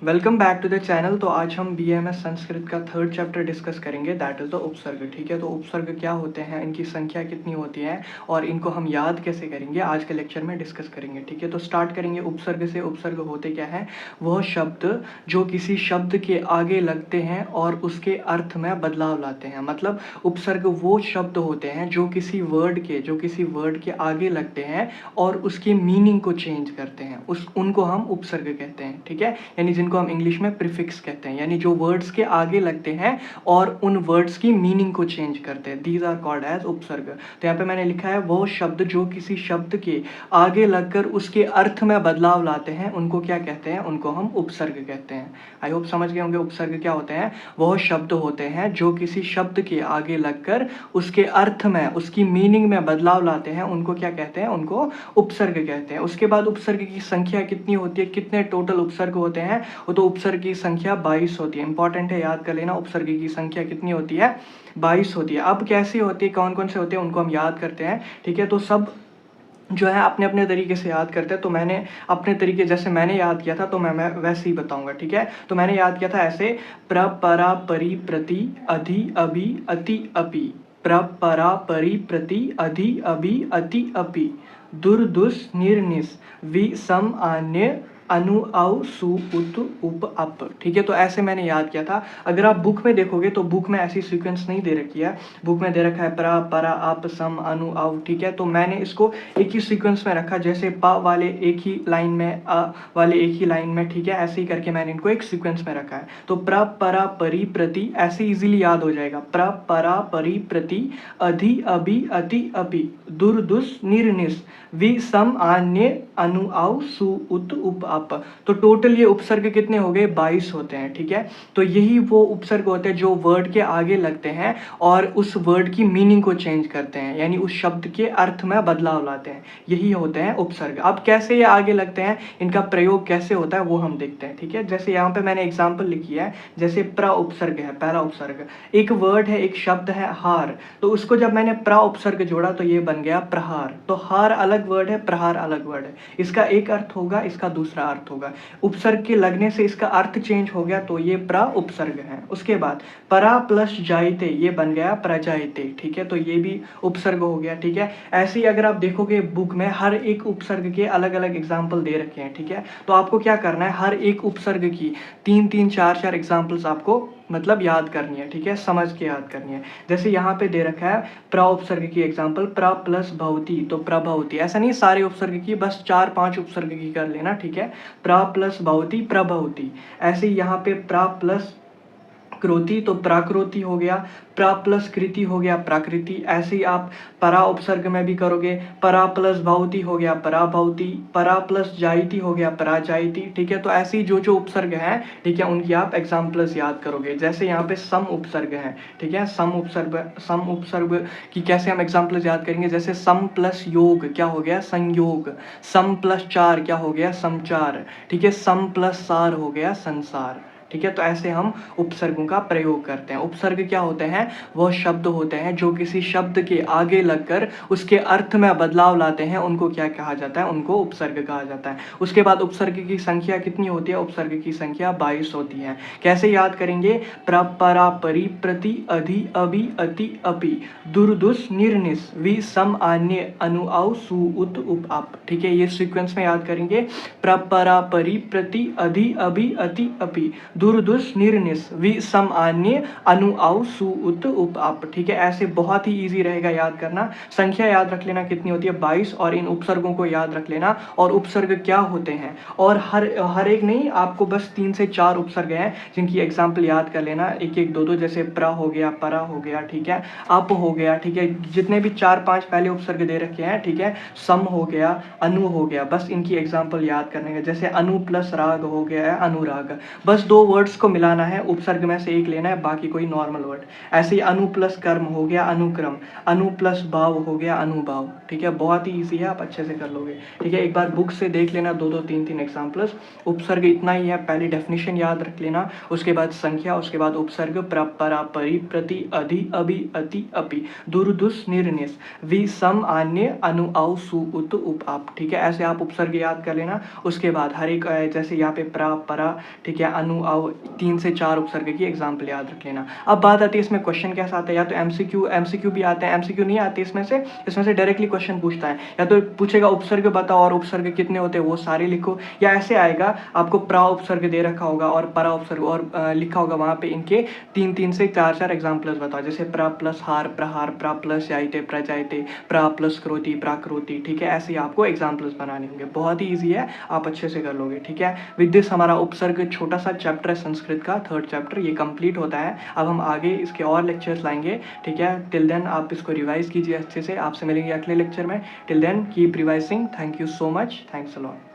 Welcome back to the channel. तो आज हम बीएमएस संस्कृत का थर्ड चैप्टर डिस्कस करेंगे, दैट इज़ द उपसर्ग। ठीक है, तो उपसर्ग क्या होते हैं, इनकी संख्या कितनी होती है और इनको हम याद कैसे करेंगे, आज के लेक्चर में डिस्कस करेंगे। ठीक है, तो स्टार्ट करेंगे उपसर्ग से। उपसर्ग होते क्या है? वह शब्द जो किसी शब्द के आगे लगते हैं और उसके अर्थ में बदलाव लाते हैं। मतलब उपसर्ग वो शब्द होते हैं जो किसी वर्ड के आगे लगते हैं और उसके मीनिंग को चेंज करते हैं, उनको हम उपसर्ग कहते हैं। ठीक है, यानी जिनको हम इंग्लिश में प्रीफिक्स कहते हैं, यानी जो वर्ड्स के आगे लगते हैं और उन वर्ड्स की मीनिंग को चेंज करते हैं, दीज आर कॉल्ड एज उपसर्ग। तो यहाँ पे मैंने लिखा है वो शब्द जो किसी शब्द के आगे लगकर उसके अर्थ में बदलाव लाते हैं, उनको क्या कहते हैं? उनको हम उपसर्ग कहते हैं। आई होप समझ गए होंगे उपसर्ग क्या होते हैं। वह शब्द होते हैं जो किसी शब्द के आगे लगकर उसके अर्थ में, उसकी मीनिंग में बदलाव लाते हैं, उनको क्या कहते हैं? उनको उपसर्ग कहते हैं। उसके बाद उपसर्ग की संख्या कितनी होती है, कितने टोटल उपसर्ग होते हैं? वो तो उपसर्ग की संख्या 22 होती है। इंपॉर्टेंट है, याद कर लेना। उपसर्ग की संख्या कितनी होती है? 22 होती है। अब कैसी होती है, कौन कौन से होते हैं, उनको हम याद करते हैं। ठीक है, तो सब जो है अपने अपने तरीके से याद करते हैं। तो मैंने अपने तरीके, जैसे मैंने याद किया था तो मैं वैसे ही बताऊंगा। ठीक है, तो मैंने याद किया था ऐसे: प्र परा परि प्रति अधि अभि अति अपि। प्र परा परि प्रति अधि अभि अति अपि। दुर दुस निर्निस वि सम आन्य अनु औ सु उत उप अप। ठीक है, तो ऐसे मैंने याद किया था। अगर आप बुक में देखोगे तो बुक में ऐसी सीक्वेंस नहीं दे रखी है। बुक में दे रखा है प्रा परा आप सम अनु औ। ठीक है, तो मैंने इसको एक ही सीक्वेंस में रखा, जैसे प वाले एक ही लाइन में, अ वाले एक ही लाइन में। ठीक है, ऐसे ही करके मैंने इनको एक सीक्वेंस में रखा है। तो प्र परा परि प्रति ऐसे इजीली याद हो जाएगा। प्र परा परि प्रति अधि अभि अति अपि दुर दुस निर्निस वि सम आन्य अनु औ सु उत उप अप। तो टोटल ये उपसर्ग कितने हो गए? 22 होते हैं। ठीक है, तो यही वो उपसर्ग होते हैं जो वर्ड के आगे लगते हैं और उस वर्ड की मीनिंग को चेंज करते हैं, यानी उस शब्द के अर्थ में बदलाव लाते हैं। यही होते हैं उपसर्ग। अब कैसे ये आगे लगते हैं, इनका प्रयोग कैसे होता है, वो हम देखते हैं। ठीक है, जैसे यहाँ पे मैंने एग्जाम्पल लिखी है, जैसे प्र उपसर्ग है, पहला उपसर्ग। एक वर्ड है, एक शब्द है हार, तो उसको जब मैंने प्र उपसर्ग जोड़ा तो ये बन गया प्रहार। तो हार अलग वर्ड है, प्रहार अलग वर्ड है। इसका एक अर्थ होगा, इसका दूसरा अर्थ होगा। उपसर्ग के लगने से इसका अर्थ चेंज हो गया, तो ये प्र उपसर्ग है। उसके बाद परा प्लस जायते, ये बन गया प्रजायते। ठीक है, तो ये भी उपसर्ग हो गया। ठीक है, ऐसे ही अगर आप देखोगे बुक में हर एक उपसर्ग के अलग अलग एग्जाम्पल दे रखे हैं। ठीक है, तो आपको क्या करना है, हर एक उपसर्ग की 3-3, 4-4 एग्जाम्पल्स आपको मतलब याद करनी है। ठीक है, समझ के याद करनी है। जैसे यहाँ पे दे रखा है प्र उपसर्ग की एग्जाम्पल, प्र प्लस भवती, तो प्रभवती। ऐसा नहीं सारे उपसर्ग की, बस 4-5 उपसर्ग की कर लेना। ठीक है, प्र प्लस भवती प्रभवती। ऐसे ही यहाँ पे प्र प्लस क्रोति, तो प्राकृति हो गया। प्रा प्लस कृति हो गया प्राकृति। ऐसे ही आप परा उपसर्ग में भी करोगे, परा प्लस भवती हो गया पराभवती, परा प्लस जायती हो गया पराजायती। ठीक है, तो ऐसे ही जो जो उपसर्ग हैं, ठीक है, उनकी आप एग्जाम्पल्स याद करोगे। जैसे यहाँ पे सम उपसर्ग है। ठीक है, सम उपसर्ग की कैसे हम एग्जाम्पल्स याद करेंगे, जैसे सम प्लस योग क्या हो गया? संयोग। सम प्लस चार क्या हो गया? समचार। ठीक है, सम प्लस सार हो गया संसार। ठीक है, तो ऐसे हम उपसर्गों का प्रयोग करते हैं। उपसर्ग क्या होते हैं? वह शब्द होते हैं जो किसी शब्द के आगे लगकर उसके अर्थ में बदलाव लाते हैं, उनको क्या कहा जाता है? उनको उपसर्ग कहा जाता है। उसके बाद उपसर्ग की संख्या कितनी होती है? उपसर्ग की संख्या 22 होती है। कैसे याद करेंगे? प्र परा परि प्रति अधि अभि अति अपि दुर दुस निर्निस वि सम आन्य अनु औ सु उत उप अप। ठीक है, ये सीक्वेंस में याद करेंगे। प्र परा परि प्रति अधि अभि अति अपि दुर दुस निर्निस वि सम आन्य अनु औ सु उत उप अप। ठीक है, ऐसे बहुत ही इजी रहेगा याद करना। संख्या याद रख लेना कितनी होती है? 22, और इन उपसर्गों को याद रख लेना और उपसर्ग क्या होते हैं। और हर एक नहीं, आपको बस 3 से 4 उपसर्ग हैं जिनकी एग्जाम्पल याद कर लेना, एक एक दो दो। जैसे प्र हो गया, परा हो गया, ठीक है, अप हो गया। ठीक है, जितने भी 4-5 पहले उपसर्ग दे रखे हैं, ठीक है, सम हो गया, अनु हो गया, बस इनकी एग्जाम्पल याद करने का। जैसे अनु प्लस राग हो गया है अनुराग। बस 2 वर्ड्स को मिलाना है, उपसर्ग में से एक लेना है, बाकी कोई नॉर्मल वर्ड। ऐसे ही अनु प्लस कर्म हो गया अनुक्रम, अनु प्लस भाव हो गया अनुभाव। ठीक है, बहुत ही ईजी है, आप अच्छे से कर लोगे। ठीक है, एक बार बुक से देख लेना, दो दो तीन तीन एग्जाम्पल्स। उपसर्ग इतना ही है, पहले डेफिनेशन याद रख लेना, उसके बाद संख्या, उसके बाद उपसर्ग, परा परि प्रति अधि अभि अति अपि दुर दुस निर्निस वि सम आन्य अनु औ सु उत उप आप। ठीक है, ऐसे आप उपसर्ग याद कर लेना। उसके बाद हर एक जैसे यहाँ पे प्रा परा, ठीक है, अनु औ 3 से 4 उपसर्ग की एग्जाम्पल याद रख लेना। अब बात आती है इसमें क्वेश्चन कैसा आता है, या तो एमसीक्यू भी आते हैं, एमसीक्यू नहीं आते इसमें से डायरेक्टली क्वेश्चन पूछता है, या तो पूछेगा उपसर्ग बताओ और उपसर्ग कितने होते हैं वो सारे लिखो, या ऐसे आएगा आपको प्रा उपसर्ग दे रखा होगा और परा उपसर्ग और लिखा होगा वहां पे इनके 3 से 4 एग्जाम्पल्स बताओ, जैसे प्रा प्लस हार प्रहार, प्रा प्लस जायते प्रजायते, प्रा प्लस क्रोति प्राकृति। ठीक है, ऐसे ही आपको एग्जाम्पल्स बनाने होंगे, बहुत ही ईजी है, आप अच्छे से कर लोगे। ठीक है, विद दिस हमारा उपसर्ग छोटा सा चैप्टर है संस्कृत का, 3rd चैप्टर ये कंप्लीट होता है। अब हम आगे इसके और लेक्चर्स लाएंगे। ठीक है, टिल देन आप इसको रिवाइज कीजिए अच्छे से, आपसे मिलेंगे अगले लेक्चर में। Till then keep revising, thank you so much, thanks a lot.